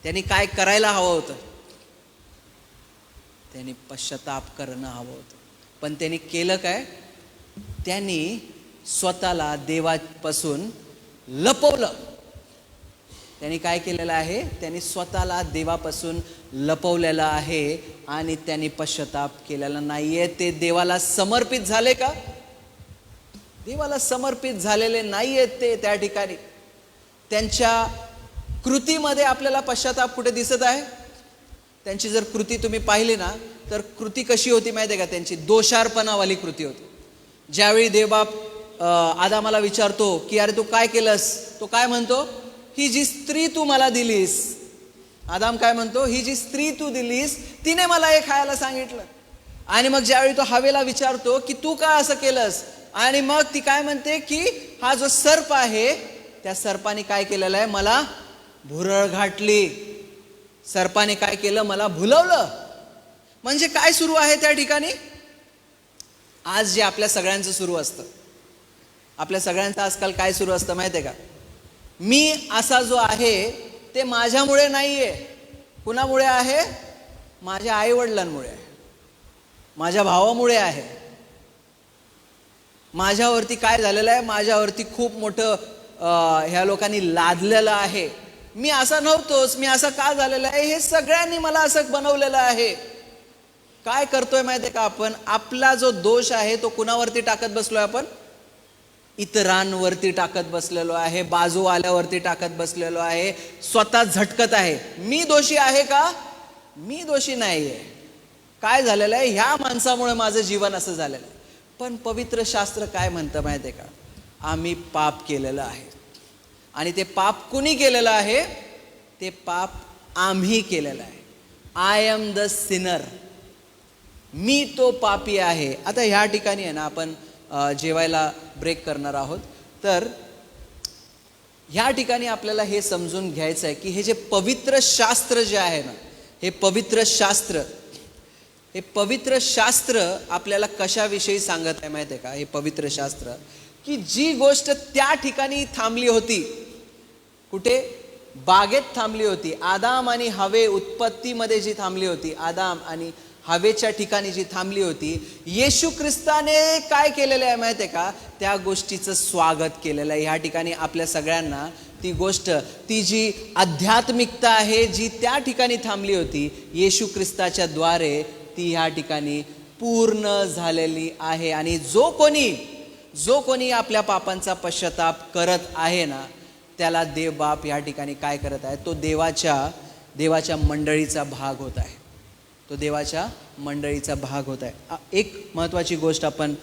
त्यांनी काय करायला हवं होतं? त्यांनी पश्चाताप करणं हवं होतं. पण त्यांनी केलं काय? त्यांनी स्वतःला देवापासून लपवलं. त्यांनी काय केलेलं आहे? त्यांनी स्वतःला देवापासून लपवलेलं आहे आणि त्यांनी पश्चाताप केलेला नाहीये. ते देवाला समर्पित झाले का? देवाला समर्पित झालेले नाहीयेत ते. त्या ठिकाणी त्यांच्या कृतीमध्ये आपल्याला पश्चाताप कुठे दिसत आहे? त्यांची जर कृती तुम्ही पाहिली ना, तर कृती कशी होती माहिती आहे का? त्यांची दोषार्पणावाली कृती होती. ज्यावेळी देवबाप आदामाला विचारतो की अरे तू काय केलंस, तो काय म्हणतो? ही जी स्त्री तू मला दिलीस. आदाम काय म्हणतो? ही जी स्त्री तू दिलीस तिने मला हे खायला सांगितलं. आणि मग ज्यावेळी तो हवेला विचारतो की तू का असं केलंस, आणि मग ती काय म्हणते की हा जो सर्प आहे त्या सर्पाने काय केलेलं आहे? मला भुरळ घातली. सर्पाने काय केलं? मला भुलवलं. म्हणजे काय सुरू आहे त्या ठिकाणी? आज जे आपल्या सगळ्यांचं सुरू असतं, आपल्या सगळ्यांचं आजकाल काय सुरू असतं माहिती आहे का? मी असा जो आहे ते माझ्यामुळे नाहीये. कुणामुळे आहे? माझ्या आई वडिलांमुळे आहे, माझ्या भावामुळे आहे. माझ्यावरती काय झालेलं आहे? माझ्यावरती खूप मोठं ह्या लोकांनी लादलेलं आहे. मी असा नव्हतोच, मी असा का झालेला आहे? हे सगळ्यांनी मला असं बनवलेलं आहे. काय करतोय माहिती आहे का आपण? आपला जो दोष आहे तो कुणावरती टाकत बसलोय आपण? इतरांवरती टाकत बसलेलो आहे, बाजूवाल्यावरती टाकत बसलेलो आहे, स्वतः झटकत आहे. मी दोषी आहे का? मी दोषी नाहीये. काय झालेलं आहे, ह्या माणसामुळे माझं जीवन असं झालेलं आहे. पण पवित्र शास्त्र काय म्हणतं माहिती आहे का? आम्ही पाप केलेलं आहे. आणि ते पाप कुणी केलेलं आहे? ते पाप आम्ही केलेलं आहे. I am the sinner. मी तो पापी आहे. आता ह्या ठिकाणी आहे ना, आपण जेवायला ब्रेक करणार आहोत. तर ह्या ठिकाणी आपल्याला हे समजून घ्यायचं आहे की हे जे पवित्र शास्त्र जे आहे ना, हे पवित्र शास्त्र आपल्याला कशाविषयी सांगत आहे माहिती आहे का? हे पवित्र शास्त्र की जी गोष्ट त्या ठिकाणी थांबली होती, कुठे? बागेत थांबली होती. आदाम आणि हवे उत्पत्तीमध्ये जी थांबली होती, आदाम आणि हवेच्या ठिकाणी जी थांबली होती, येशू ख्रिस्ताने काय केलेलं आहे माहिती आहे का? त्या गोष्टीचं स्वागत केलेलं आहे. ह्या ठिकाणी आपल्या सगळ्यांना ती गोष्ट, ती जी आध्यात्मिकता आहे जी त्या ठिकाणी थांबली होती, येशू ख्रिस्ताच्या द्वारे ती ह्या ठिकाणी पूर्ण झालेली आहे. आणि जो कोणी आपल्या पापांचा पश्चाताप करत आहे ना, त्याला देव बाप या ठिकाणी काय करत आहे? तो देवाच्या मंडळीचा भाग होत आहे. तो देवाच्या मंडळीचा भाग होत आहे. एक महत्त्वाची गोष्ट आपण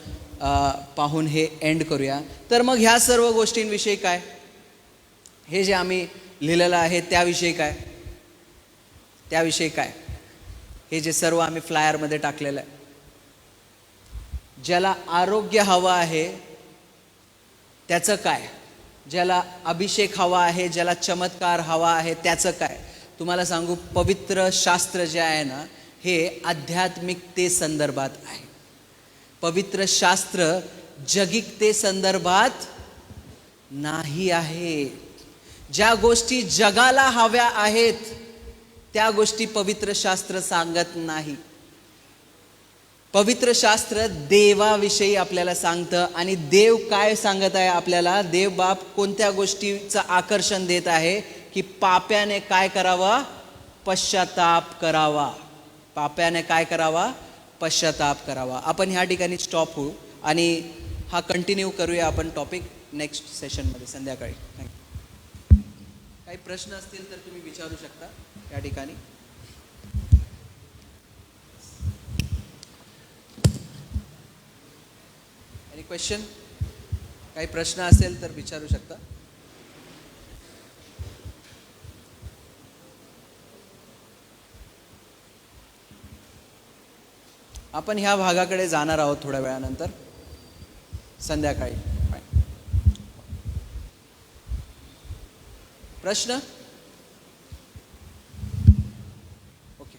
पाहून हे एंड करूया. तर मग ह्या सर्व गोष्टींविषयी काय? हे जे आम्ही लिहिलेलं आहे त्याविषयी काय? हे जे सर्व आम्ही फ्लायरमध्ये टाकलेलं आहे. ज्याला आरोग्य हवं आहे त्याचं काय? ज्याला अभिषेक हवा आहे, ज्याला चमत्कार हवा आहे त्याचं काय? तुम्हाला सांगू, पवित्र शास्त्र जे आहे ना, हे आध्यात्मिकते संदर्भात आहे. पवित्र शास्त्र जगिकते संदर्भात नाही आहे. ज्या गोष्टी जगाला हव्या आहेत त्या गोष्टी पवित्र शास्त्र सांगत नाही. पवित्र शास्त्र देवाविषयी आपल्याला सांगतं. आणि देव काय सांगत आहे आपल्याला? देव बाप कोणत्या गोष्टीचं आकर्षण देत आहे? की पाप्याने काय करावा? पश्चाताप करावा. पाप्याने काय करावा? पश्चाताप करावा. आपण ह्या ठिकाणी स्टॉप होऊ आणि हा कंटिन्यू करूया आपण टॉपिक नेक्स्ट सेशनमध्ये संध्याकाळी. थँक्यू. काही प्रश्न असतील तर तुम्ही विचारू शकता या ठिकाणी. Any question? काही प्रश्न असेल तर विचारू शकता. आपण ह्या भागाकडे जाणार आहोत थोड्या वेळानंतर संध्याकाळी. प्रश्न? ओके.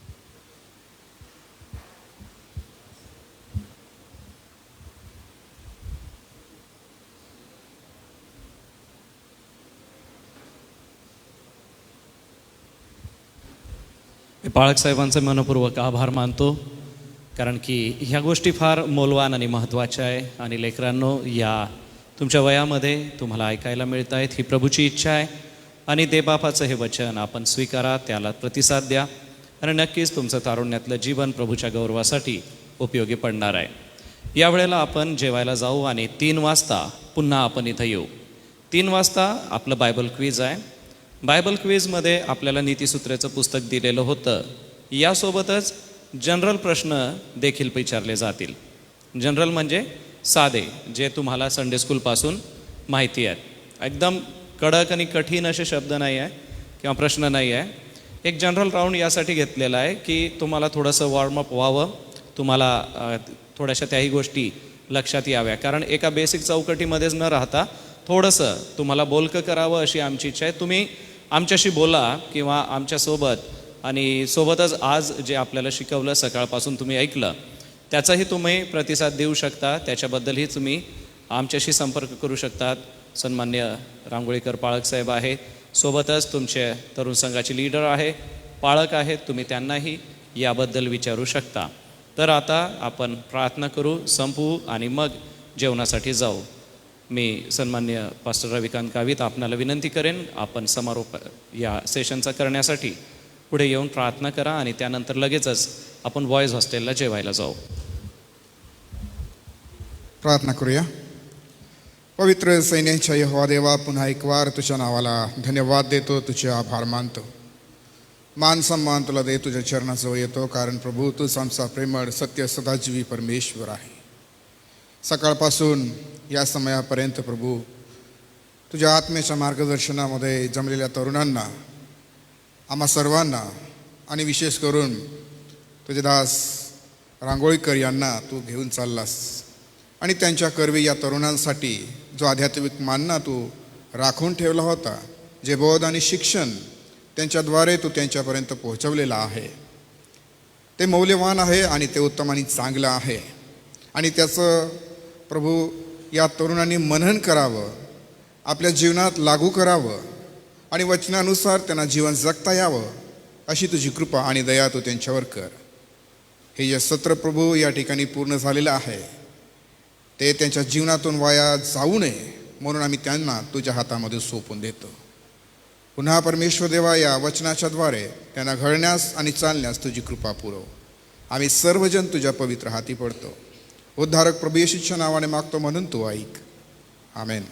मी पाळक साहेबांचे मनपूर्वक आभार मानतो, कारण की ह्या गोष्टी फार मौल्यवान आणि महत्त्वाच्या आहे. आणि लेकरांनो, या तुमच्या वयामध्ये तुम्हाला ऐकायला मिळत आहेत, ही प्रभूची इच्छा आहे. आणि देवबापाचं हे वचन आपण स्वीकारा, त्याला प्रतिसाद द्या आणि नक्कीच तुमचं तारुण्यातलं जीवन प्रभूच्या गौरवासाठी उपयोगी पडणार आहे. यावेळेला आपण जेवायला जाऊ आणि 3 वाजता पुन्हा आपण इथं येऊ. 3 वाजता आपलं बायबल क्विज आहे. बायबल क्विजमध्ये आपल्याला नीतिसूत्रेचं पुस्तक दिलेलं होतं. यासोबतच जनरल प्रश्न देखील विचारले जातील. जनरल म्हणजे साधे, जे तुम्हाला संडे स्कूलपासून माहिती आहेत. एकदम कडक आणि कठीण असे शब्द नाही आहे किंवा प्रश्न नाही आहे. एक जनरल राऊंड यासाठी घेतलेला आहे की तुम्हाला थोडंसं वॉर्मअप व्हावं, तुम्हाला थोड्याशा त्याही गोष्टी लक्षात याव्या. कारण एका बेसिक चौकटीमध्येच न राहता थोडंसं तुम्हाला बोलकं करावं अशी आमची इच्छा आहे. तुम्ही आमच्याशी बोला किंवा आमच्यासोबत, आणि सोबतच आज जे आपल्याला शिकवलं सकाळपासून तुम्ही ऐकलं त्याचाही तुम्ही प्रतिसाद देऊ शकता. त्याच्याबद्दलही तुम्ही आमच्याशी संपर्क करू शकतात. सन्मान्य रांगोळीकर पाळक साहेब आहेत, सोबतच तुमचे तरुण संघाची लीडर आहे, पाळक आहेत, तुम्ही त्यांनाही याबद्दल विचारू शकता. तर आता आपण प्रार्थना करू, संपवू आणि मग जेवणासाठी जाऊ. मी सन्मान्य पास्टर रविकांत गावित आपणाला विनंती करेन, आपण समारोप या सेशनचा करण्यासाठी पुढे येऊन प्रार्थना करा आणि त्यानंतर लगेचच आपण बॉयज हॉस्टेलला जेवायला जाऊ. प्रार्थना करूया. पवित्र सैन्यांच्या यहोवा देवा, पुन्हा एक वार तुझ्या नावाला धन्यवाद देतो, तुझे आभार मानतो. मान सन्मान तुला दे, तुझ्या चरणाजवळ येतो, कारण प्रभू तूच आमचा प्रेमळ सत्य सदाजीवी परमेश्वर आहे. सकाळपासून या समयापर्यंत प्रभू तुझ्या आत्म्याच्या मार्गदर्शनामध्ये जमलेल्या तरुणांना, आम्हा सर्वांना आणि विशेष करून तुझे दास रांगोळीकर यांना तू घेऊन चाललास आणि त्यांच्या कर्वी या तरुणांसाठी जो आध्यात्मिक मानना तू राखून ठेवला होता, जे बोध आणि शिक्षण त्यांच्याद्वारे तू त्यांच्यापर्यंत पोहोचवलेला आहे, ते मौल्यवान आहे आणि ते उत्तम आणि चांगलं आहे. आणि त्याचं प्रभू या तरुणांनी मनन करावं, आपल्या जीवनात लागू करावं आणि वचनानुसार त्यांना जीवन जगता यावं, अशी तुझी कृपा आणि दया तू त्यांच्यावर कर. हे जे सत्र प्रभू या ठिकाणी पूर्ण झालेलं आहे, ते त्यांच्या जीवनातून वाया जाऊ नये म्हणून आम्ही त्यांना तुझ्या हातामध्ये सोपून देतो. पुन्हा परमेश्वर देवा, या वचनाच्याद्वारे त्यांना घडण्यास आणि चालण्यास तुझी कृपा पुरव. आम्ही सर्वजण तुझ्या पवित्र हाती पडतो. उद्धारक प्रभू येशूच्या नावाने मागतो म्हणून तू ऐक. आमेन.